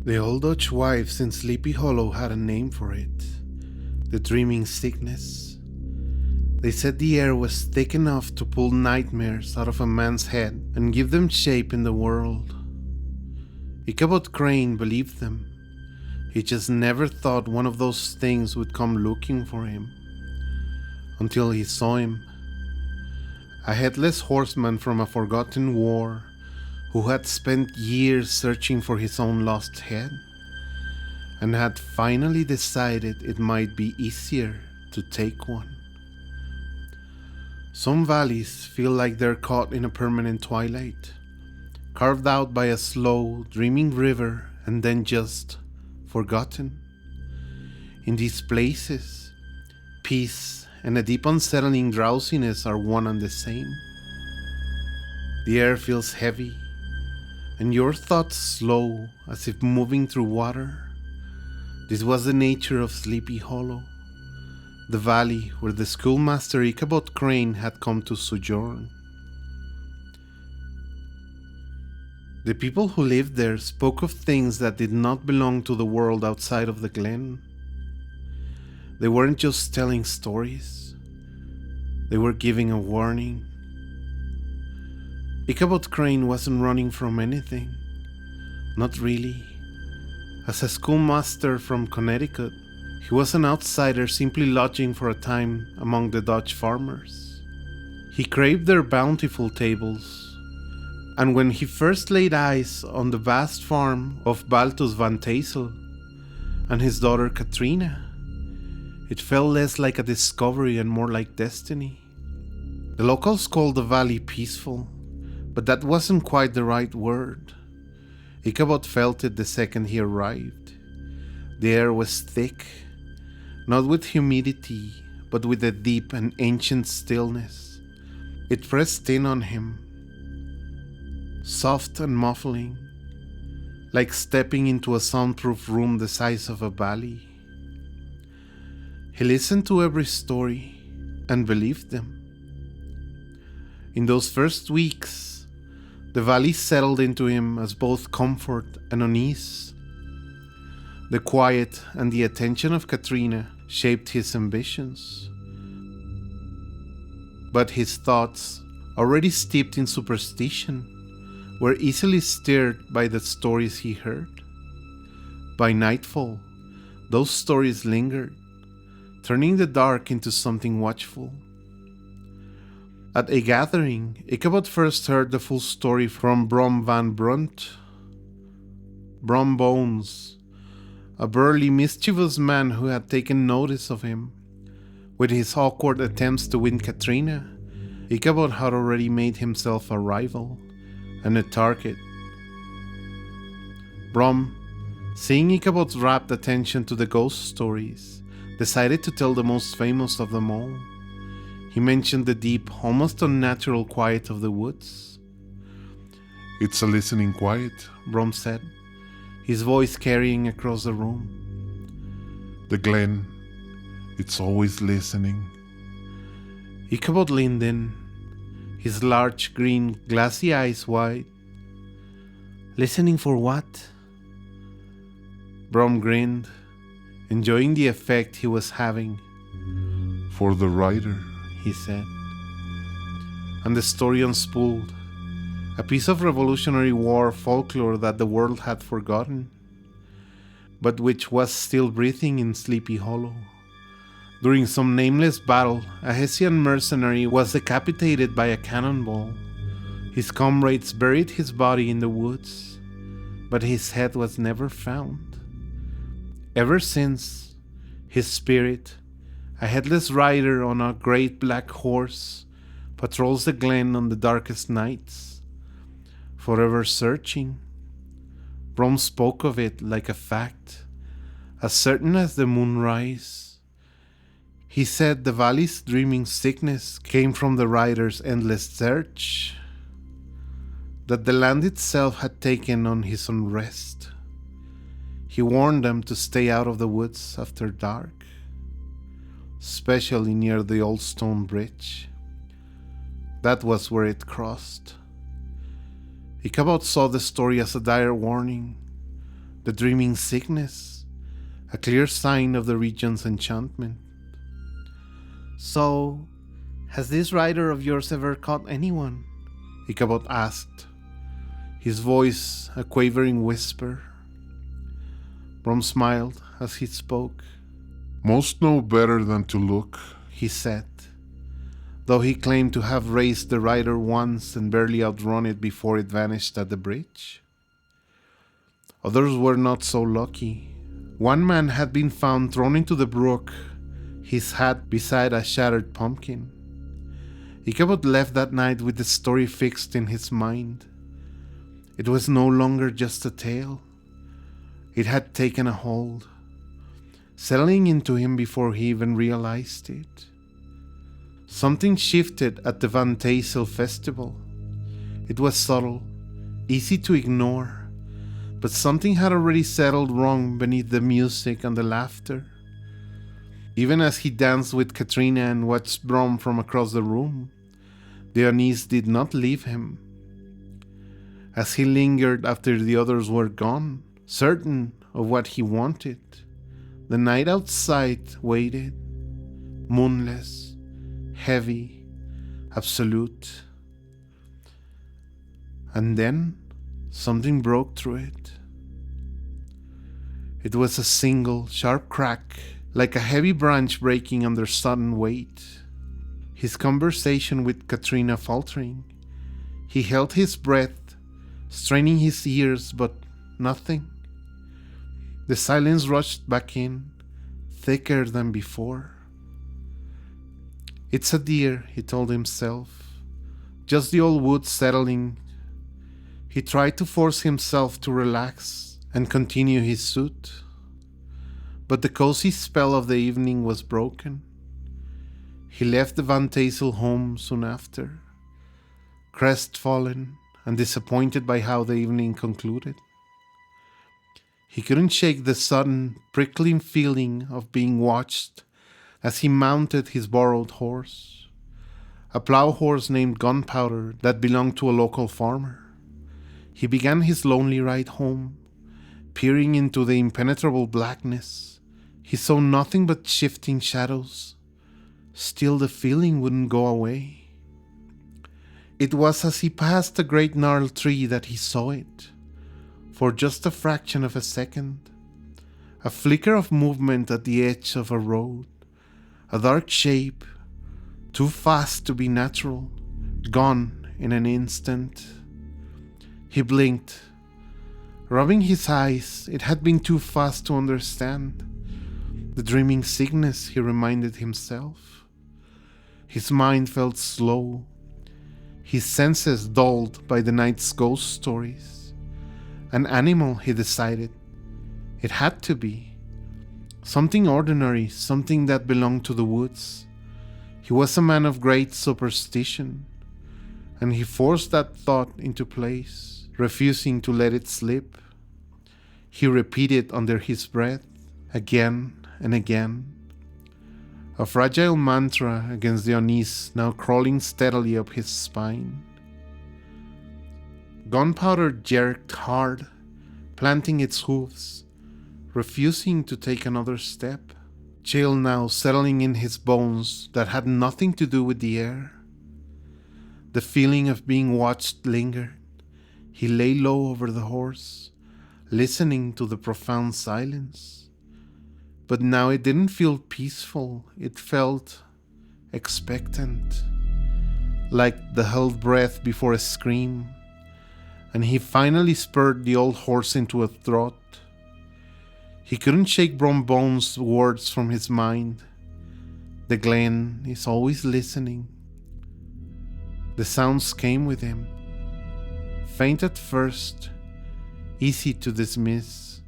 The old Dutch wives in Sleepy Hollow had a name for it: the dreaming sickness. They said the air was thick enough to pull nightmares out of a man's head and give them shape in the world. Ichabod Crane believed them. He just never thought one of those things would come looking for him. Until he saw him. A headless horseman from a forgotten war who had spent years searching for his own lost head and had finally decided it might be easier to take one. Some valleys feel like they're caught in a permanent twilight, carved out by a slow, dreaming river and then just forgotten. In these places, peace and a deep unsettling drowsiness are one and the same. The air feels heavy, and your thoughts slow as if moving through water. This was the nature of Sleepy Hollow, the valley where the schoolmaster Ichabod Crane had come to sojourn. The people who lived there spoke of things that did not belong to the world outside of the glen. They weren't just telling stories, they were giving a warning. Ichabod Crane wasn't running from anything, not really. As a schoolmaster from Connecticut, he was an outsider simply lodging for a time among the Dutch farmers. He craved their bountiful tables, and when he first laid eyes on the vast farm of Baltus van Tassel and his daughter Katrina, it felt less like a discovery and more like destiny. The locals called the valley peaceful, but that wasn't quite the right word. Ichabod felt it the second he arrived. The air was thick, not with humidity, but with a deep and ancient stillness. It pressed in on him, soft and muffling, like stepping into a soundproof room the size of a valley. He listened to every story and believed them. In those first weeks, the valley settled into him as both comfort and unease. The quiet and the attention of Katrina shaped his ambitions. But his thoughts, already steeped in superstition, were easily stirred by the stories he heard. By nightfall, those stories lingered, turning the dark into something watchful. At a gathering, Ichabod first heard the full story from Bron Bones, a burly, mischievous man who had taken notice of him. With his awkward attempts to win Katrina, Ichabod had already made himself a rival and a target. Brom, seeing Ichabod's rapt attention to the ghost stories, decided to tell the most famous of them all. He mentioned the deep, almost unnatural quiet of the woods. "It's a listening quiet," Brom said, his voice carrying across the room. "The glen, it's always listening." Ichabod leaned in, his large, green, glassy eyes wide. "Listening for what?" Brom grinned, enjoying the effect he was having. "For the rider," he said. And the story unspooled, a piece of Revolutionary War folklore that the world had forgotten, but which was still breathing in Sleepy Hollow. During some nameless battle, a Hessian mercenary was decapitated by a cannonball. His comrades buried his body in the woods, but his head was never found. Ever since, his spirit, a headless rider on a great black horse, patrols the glen on the darkest nights, forever searching. Brom spoke of it like a fact, as certain as the moonrise. He said the valley's dreaming sickness came from the rider's endless search, that the land itself had taken on his unrest. He warned them to stay out of the woods after dark, especially near the old stone bridge. That was where it crossed. Ichabod saw the story as a dire warning, the dreaming sickness, a clear sign of the region's enchantment. "So, has this rider of yours ever caught anyone?" Ichabod asked, his voice a quavering whisper. Brom smiled as he spoke. "Most know better than to look," he said, though he claimed to have raced the rider once and barely outrun it before it vanished at the bridge. Others were not so lucky. One man had been found thrown into the brook, his hat beside a shattered pumpkin. Ichabod left that night with the story fixed in his mind. It was no longer just a tale. It had taken a hold, settling into him before he even realized it. Something shifted at the Van Tassel festival. It was subtle, easy to ignore, but something had already settled wrong beneath the music and the laughter. Even as he danced with Katrina and watched Brom from across the room, the unease did not leave him. As he lingered after the others were gone, certain of what he wanted, the night outside waited, moonless, heavy, absolute. And then something broke through it. It was a single, sharp crack, like a heavy branch breaking under sudden weight. His conversation with Katrina faltering, he held his breath, straining his ears, but nothing. The silence rushed back in, thicker than before. "It's a deer," he told himself, "just the old woods settling." He tried to force himself to relax and continue his suit, but the cozy spell of the evening was broken. He left the Van Tassel home soon after, crestfallen and disappointed by how the evening concluded. He couldn't shake the sudden, prickling feeling of being watched as he mounted his borrowed horse, a plow horse named Gunpowder that belonged to a local farmer. He began his lonely ride home, peering into the impenetrable blackness. He saw nothing but shifting shadows. Still the feeling wouldn't go away. It was as he passed a great gnarled tree that he saw it. For just a fraction of a second, a flicker of movement at the edge of a road, a dark shape, too fast to be natural, gone in an instant. He blinked. Rubbing his eyes, it had been too fast to understand. The dreaming sickness, he reminded himself. His mind felt slow, his senses dulled by the night's ghost stories. An animal, he decided. It had to be. Something ordinary, something that belonged to the woods. He was a man of great superstition, and he forced that thought into place, refusing to let it slip. He repeated under his breath, again and again, a fragile mantra against the unease now crawling steadily up his spine. Gunpowder jerked hard, planting its hooves, refusing to take another step. Chill now settling in his bones that had nothing to do with the air. The feeling of being watched lingered. He lay low over the horse, listening to the profound silence. But now it didn't feel peaceful, it felt expectant, like the held breath before a scream, and he finally spurred the old horse into a trot. He couldn't shake Bron Bones' words from his mind. The glen is always listening. The sounds came with him, faint at first, easy to dismiss.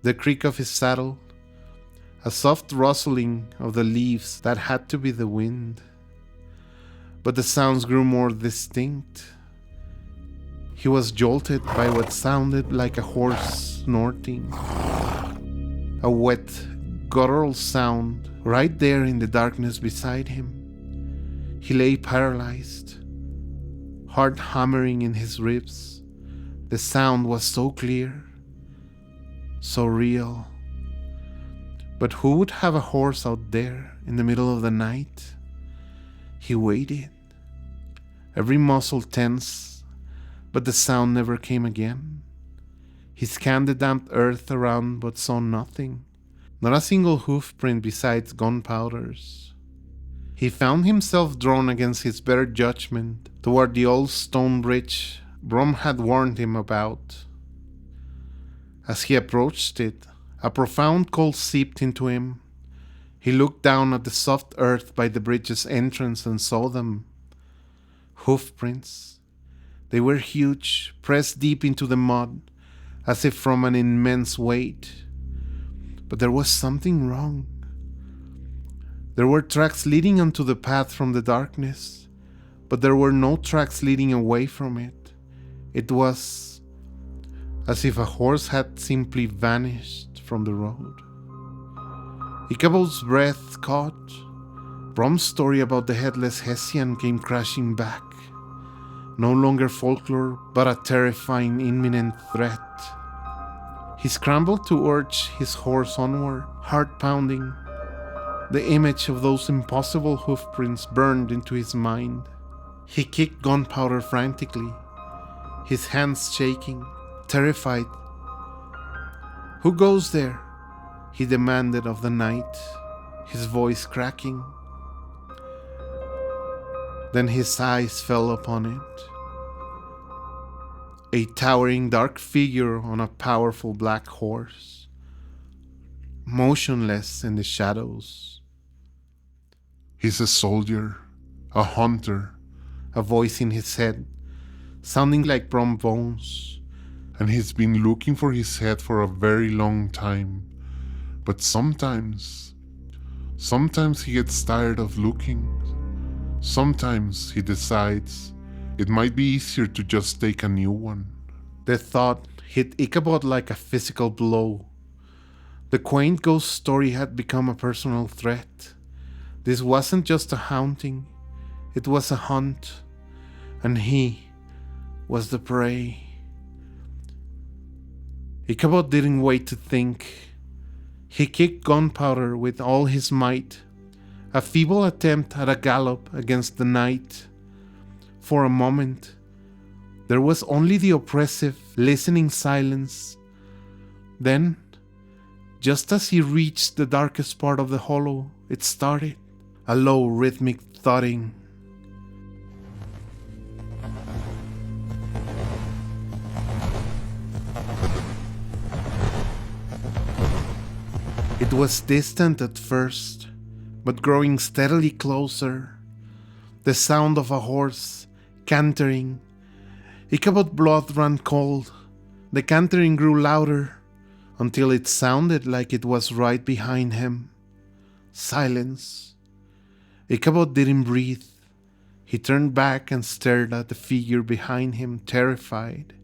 The creak of his saddle, a soft rustling of the leaves that had to be the wind. But the sounds grew more distinct. He was jolted by what sounded like a horse snorting. A wet, guttural sound right there in the darkness beside him. He lay paralyzed, heart hammering in his ribs. The sound was so clear. so real. But who would have a horse out there in the middle of the night? He waited, every muscle tense, but the sound never came again. He scanned the damp earth around but saw nothing, not a single hoofprint besides gunpowder's. He found himself drawn against his better judgment toward the old stone bridge Bron had warned him about. As he approached it, a profound cold seeped into him. He looked down at the soft earth by the bridge's entrance and saw them. Hoofprints. They were huge, pressed deep into the mud, as if from an immense weight. But there was something wrong. There were tracks leading onto the path from the darkness, but there were no tracks leading away from it. It was as if a horse had simply vanished from the road. Ichabod's breath caught. Bron's story about the Headless Hessian came crashing back. No longer folklore, but a terrifying, imminent threat. He scrambled to urge his horse onward, heart pounding. The image of those impossible hoofprints burned into his mind. He kicked gunpowder frantically, his hands shaking, terrified. "Who goes there?" he demanded of the night, his voice cracking. Then his eyes fell upon it. A towering dark figure on a powerful black horse, motionless in the shadows. He's a soldier, a hunter, A voice in his head, sounding like Bron Bones. and he's been looking for his head for a very long time. But sometimes he gets tired of looking. Sometimes he decides it might be easier to just take a new one. The thought hit Ichabod like a physical blow. The quaint ghost story had become a personal threat. This wasn't just a haunting, it was a hunt, and he was the prey. Ichabod didn't wait to think. He kicked gunpowder with all his might, a feeble attempt at a gallop against the night. For a moment, there was only the oppressive, listening silence. Then, just as he reached the darkest part of the hollow, it started, a low, rhythmic thudding. It was distant at first, but growing steadily closer. The sound of a horse cantering. Ichabod's blood ran cold. The cantering grew louder until it sounded like it was right behind him. Silence. Ichabod didn't breathe. He turned back and stared at the figure behind him, terrified.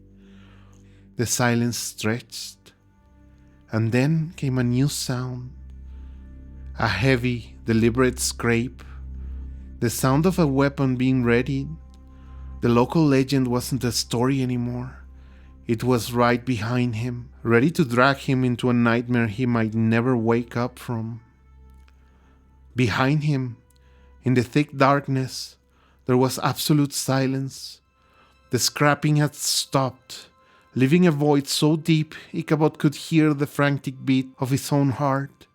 The silence stretched. And then came a new sound. A heavy, deliberate scrape. The sound of a weapon being readied. The local legend wasn't a story anymore. It was right behind him, ready to drag him into a nightmare he might never wake up from. Behind him, in the thick darkness, there was absolute silence. The scrapping had stopped, leaving a void so deep Ichabod could hear the frantic beat of his own heart.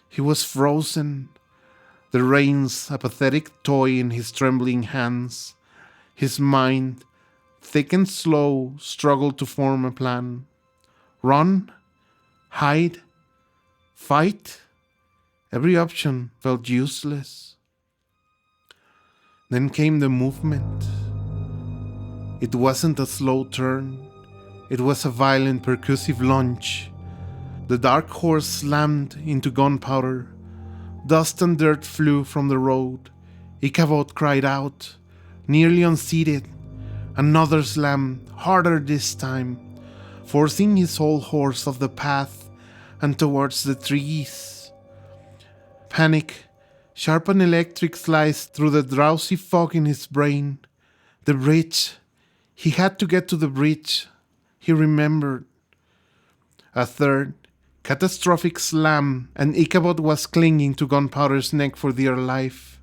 He was frozen, the reins a pathetic toy in his trembling hands. His mind, thick and slow, struggled to form a plan. Run? Hide? Fight? Every option felt useless. Then came the movement. It wasn't a slow turn. It was a violent percussive lunge. The dark horse slammed into gunpowder. Dust and dirt flew from the road. Ichabod cried out, nearly unseated. Another slam, harder this time, forcing his whole horse off the path and towards the trees. Panic, sharp and electric, sliced through the drowsy fog in his brain. The bridge. He had to get to the bridge. He remembered. A third catastrophic slam, and Ichabod was clinging to Gunpowder's neck for dear life.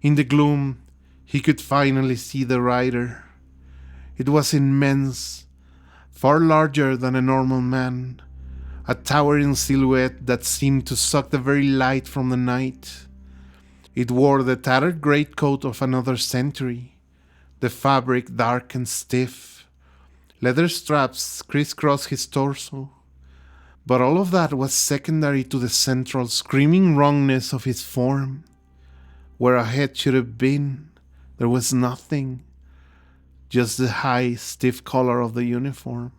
In the gloom, he could finally see the rider. It was immense, far larger than a normal man, a towering silhouette that seemed to suck the very light from the night. It wore the tattered greatcoat of another century, the fabric dark and stiff. Leather straps crisscrossed his torso. But all of that was secondary to the central screaming wrongness of his form. Where a head should have been, there was nothing, just the high, stiff collar of the uniform.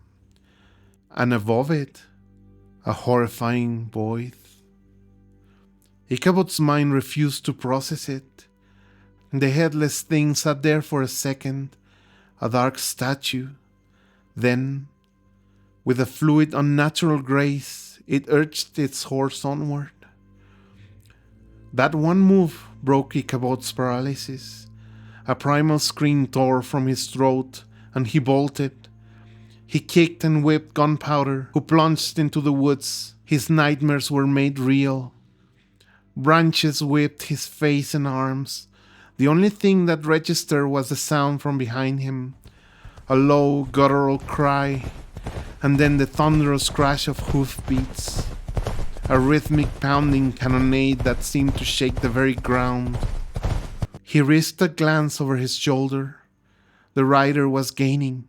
And above it, a horrifying void. Ichabod's mind refused to process it. The headless thing sat there for a second, a dark statue. Then, with a fluid, unnatural grace, it urged its horse onward. That one move broke Ichabod's paralysis. A primal scream tore from his throat, and he bolted. He kicked and whipped Gunpowder, who plunged into the woods. His nightmares were made real. Branches whipped his face and arms. The only thing that registered was the sound from behind him, a low, guttural cry, and then the thunderous crash of hoofbeats, a rhythmic pounding cannonade that seemed to shake the very ground. He risked a glance over his shoulder. The rider was gaining.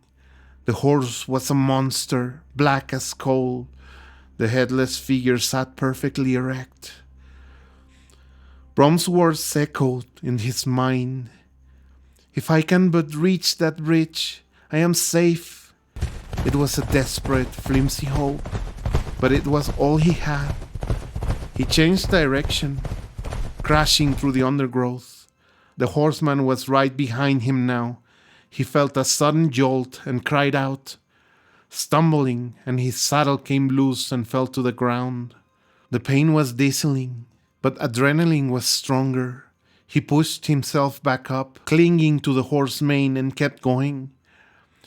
The horse was a monster, black as coal. The headless figure sat perfectly erect. Brom's words echoed in his mind. If I can but reach that bridge, I am safe. It was a desperate, flimsy hope, but it was all he had. He changed direction, crashing through the undergrowth. The horseman was right behind him now. He felt a sudden jolt and cried out, stumbling, and his saddle came loose and fell to the ground. The pain was dizzying, but adrenaline was stronger. He pushed himself back up, clinging to the horse's mane, and kept going.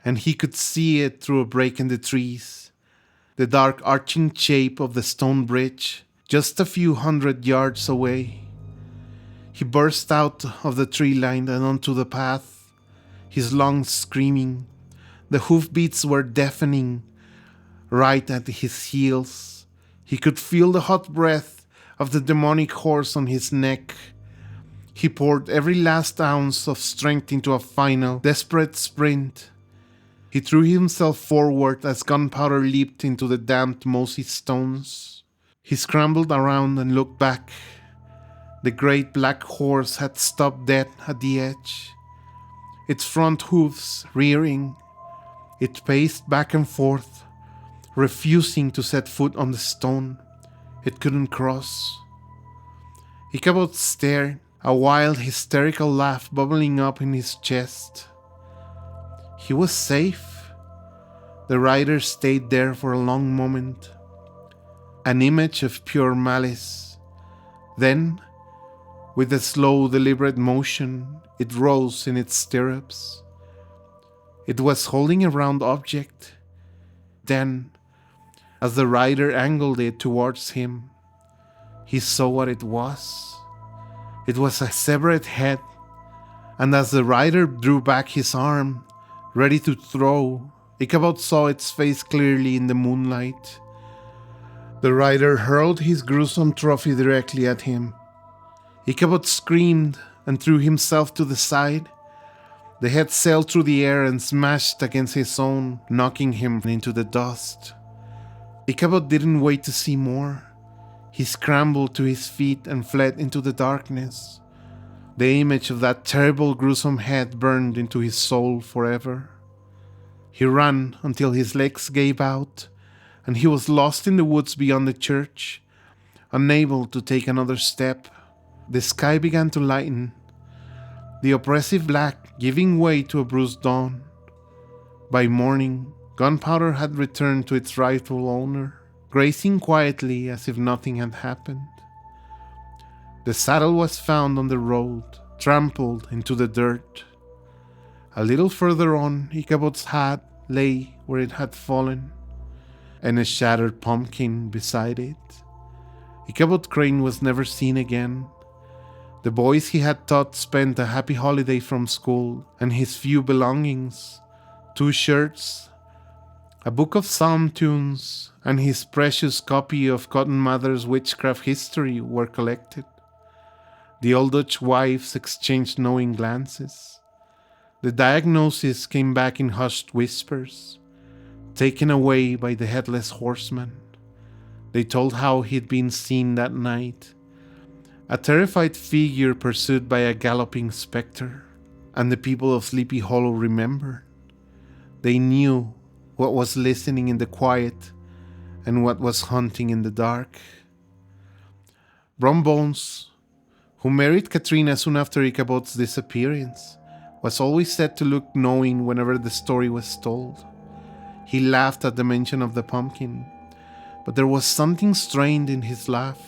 And he could see it through a break in the trees. The dark arching shape of the stone bridge, just a few 100 yards away. He burst out of the tree line and onto the path, his lungs screaming. The hoofbeats were deafening. Right at his heels, he could feel the hot breath of the demonic horse on his neck. He poured every last ounce of strength into a final, desperate sprint. He threw himself forward as Gunpowder leaped into the damp, mossy stones. He scrambled around and looked back. The great black horse had stopped dead at the edge, its front hoofs rearing. It paced back and forth, refusing to set foot on the stone. It couldn't cross. Ichabod stared, a wild, hysterical laugh bubbling up in his chest. He was safe. The rider stayed there for a long moment, an image of pure malice. Then, with a slow, deliberate motion, it rose in its stirrups. It was holding a round object. Then, as the rider angled it towards him, he saw what it was. It was a severed head, and as the rider drew back his arm, ready to throw, Ichabod saw its face clearly in the moonlight. The rider hurled his gruesome trophy directly at him. Ichabod screamed and threw himself to the side. The head sailed through the air and smashed against his own, knocking him into the dust. Ichabod didn't wait to see more. He scrambled to his feet and fled into the darkness. The image of that terrible, gruesome head burned into his soul forever. He ran until his legs gave out, and he was lost in the woods beyond the church, unable to take another step. The sky began to lighten, the oppressive black giving way to a bruised dawn. By morning, Gunpowder had returned to its rightful owner, grazing quietly as if nothing had happened. The saddle was found on the road, trampled into the dirt. A little further on, Ichabod's hat lay where it had fallen. and a shattered pumpkin beside it. Ichabod Crane was never seen again. The boys he had taught spent a happy holiday from school, and his few belongings, 2 shirts, a book of psalm tunes, and his precious copy of Cotton Mather's witchcraft history were collected. The old Dutch wives exchanged knowing glances. The diagnosis came back in hushed whispers. Taken away by the Headless Horseman. They told how he'd been seen that night, a terrified figure pursued by a galloping spectre, and the people of Sleepy Hollow remembered. They knew what was listening in the quiet and what was hunting in the dark. Bron Bones, who married Katrina soon after Ichabod's disappearance, was always said to look knowing whenever the story was told. He laughed at the mention of the pumpkin, but there was something strained in his laugh,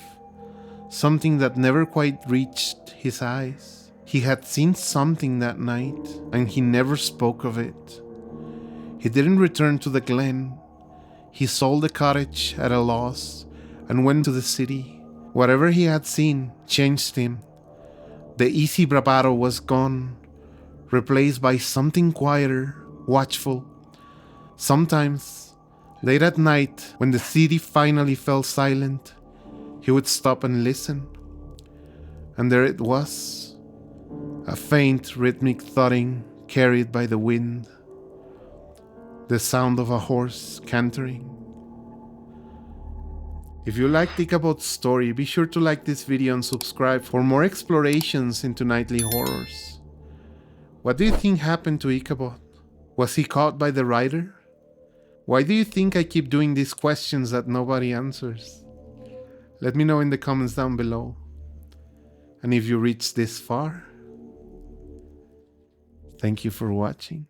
something that never quite reached his eyes. He had seen something that night, and he never spoke of it. He didn't return to the glen. He sold the cottage at a loss and went to the city. Whatever he had seen changed him. The easy bravado was gone, replaced by something quieter, watchful. Sometimes, late at night, when the city finally fell silent, he would stop and listen. And there it was, a faint rhythmic thudding carried by the wind, the sound of a horse cantering. If you liked Ichabod's story, be sure to like this video and subscribe for more explorations into nightly horrors. What do you think happened to Ichabod? Was he caught by the rider? Why do you think I keep doing these questions that nobody answers? Let me know in the comments down below. And if you reached this far, thank you for watching.